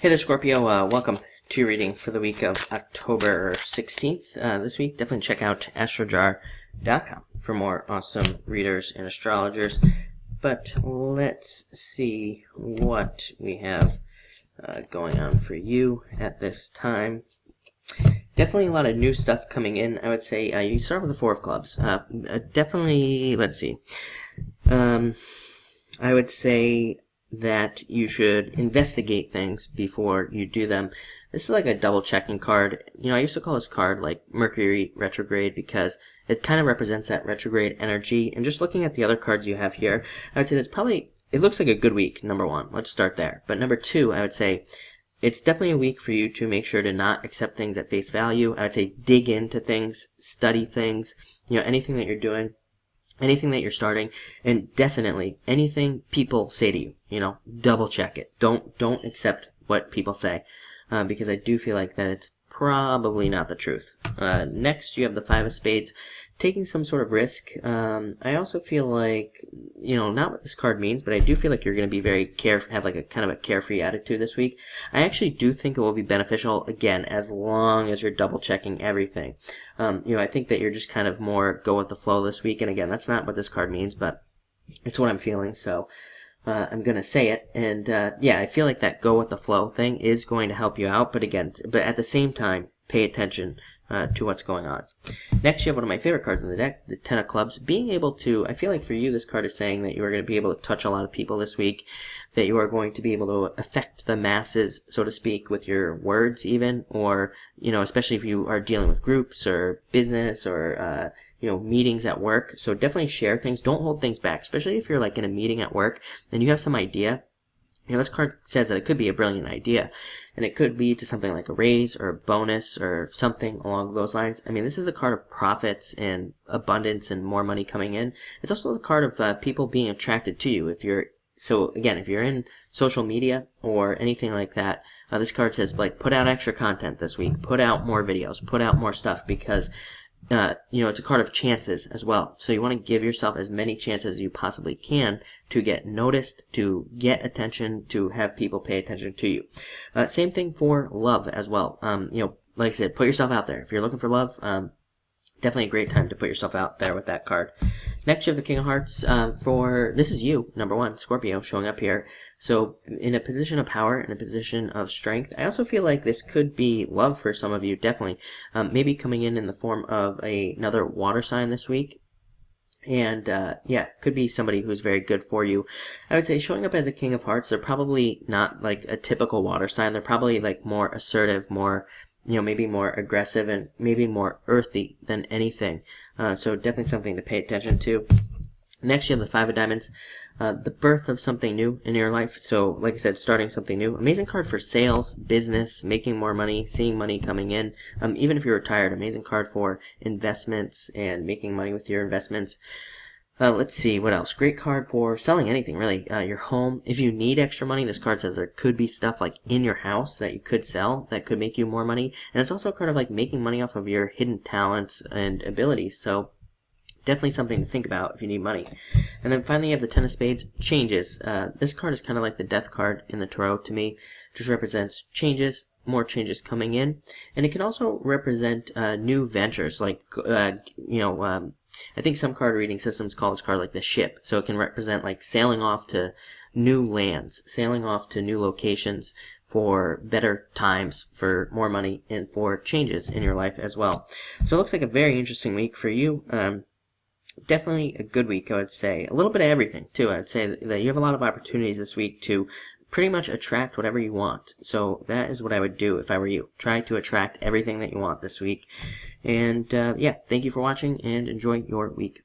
Hey there, Scorpio. Welcome to your reading for the week of October 16th. This week, definitely check out astrojar.com for more awesome readers and astrologers. But let's see what we have going on for you at this time. Definitely a lot of new stuff coming in. I would say you start with the Four of Clubs. Definitely, let's see. I would say that you should investigate things before you do them. This is like a double checking card. You know, I used to call this card like Mercury retrograde because it kind of represents that retrograde energy. And just looking at the other cards you have here, I would say that's probably, it looks like a good week, number one. Let's start there. But number two, I would say it's definitely a week for you to make sure to not accept things at face value. I would say dig into things, study things, you know, anything that you're doing, anything that you're starting, and definitely anything people say to you, you know, double check it. Don't accept what people say, because I do feel like that it's probably not the truth. Next, you have the Five of Spades, taking some sort of risk. I also feel like, you know, not what this card means, but I do feel like you're going to be very have like a kind of a carefree attitude this week. I actually do think it will be beneficial, again, as long as you're double checking everything. You know, I think that you're just kind of more go with the flow this week, and again, that's not what this card means, but it's what I'm feeling, so I'm going to say it, and yeah, I feel like that go with the flow thing is going to help you out, but again, but at the same time, pay attention to what's going on. Next, you have one of my favorite cards in the deck, the Ten of Clubs. Being able to, I feel like for you, this card is saying that you are going to be able to touch a lot of people this week, that you are going to be able to affect the masses, so to speak, with your words even, or, you know, especially if you are dealing with groups or business or, you know, meetings at work. So definitely share things. Don't hold things back, especially if you're like in a meeting at work and you have some idea. You know, this card says that it could be a brilliant idea, and it could lead to something like a raise or a bonus or something along those lines. I mean, this is a card of profits and abundance and more money coming in. It's also the card of people being attracted to you. If you're if you're in social media or anything like that, this card says, like, put out extra content this week, put out more videos, put out more stuff, because you know, it's a card of chances as well. So you want to give yourself as many chances as you possibly can to get noticed, to get attention, to have people pay attention to you. Same thing for love as well. You know, like I said, put yourself out there. If you're looking for love, definitely a great time to put yourself out there with that card. Next, you have the King of Hearts. This is you, number one, Scorpio, showing up here. So in a position of power, in a position of strength. I also feel like this could be love for some of you, definitely. Maybe coming in the form of another water sign this week. And yeah, could be somebody who's very good for you. I would say showing up as a King of Hearts, they're probably not like a typical water sign. They're probably like more assertive, more, you know, maybe more aggressive and maybe more earthy than anything. So definitely something to pay attention to. Next, you have the Five of Diamonds, the birth of something new in your life. So, like I said, starting something new. Amazing card for sales, business, making more money, seeing money coming in. Even if you're retired, amazing card for investments and making money with your investments. Let's see, what else? Great card for selling anything, really. Your home. If you need extra money, this card says there could be stuff like in your house that you could sell that could make you more money. And it's also a card of like making money off of your hidden talents and abilities. So definitely something to think about if you need money. And then finally you have the Ten of Spades, changes. This card is kind of like the death card in the tarot to me. Just represents changes, more changes coming in. And it can also represent new ventures, like, you know, I think some card reading systems call this card like the ship. So it can represent like sailing off to new lands, sailing off to new locations for better times, for more money, and for changes in your life as well. So it looks like a very interesting week for you. Definitely a good week, I would say. A little bit of everything, too. I would say that you have a lot of opportunities this week to pretty much attract whatever you want. So that is what I would do if I were you. Try to attract everything that you want this week. And yeah, thank you for watching and enjoy your week.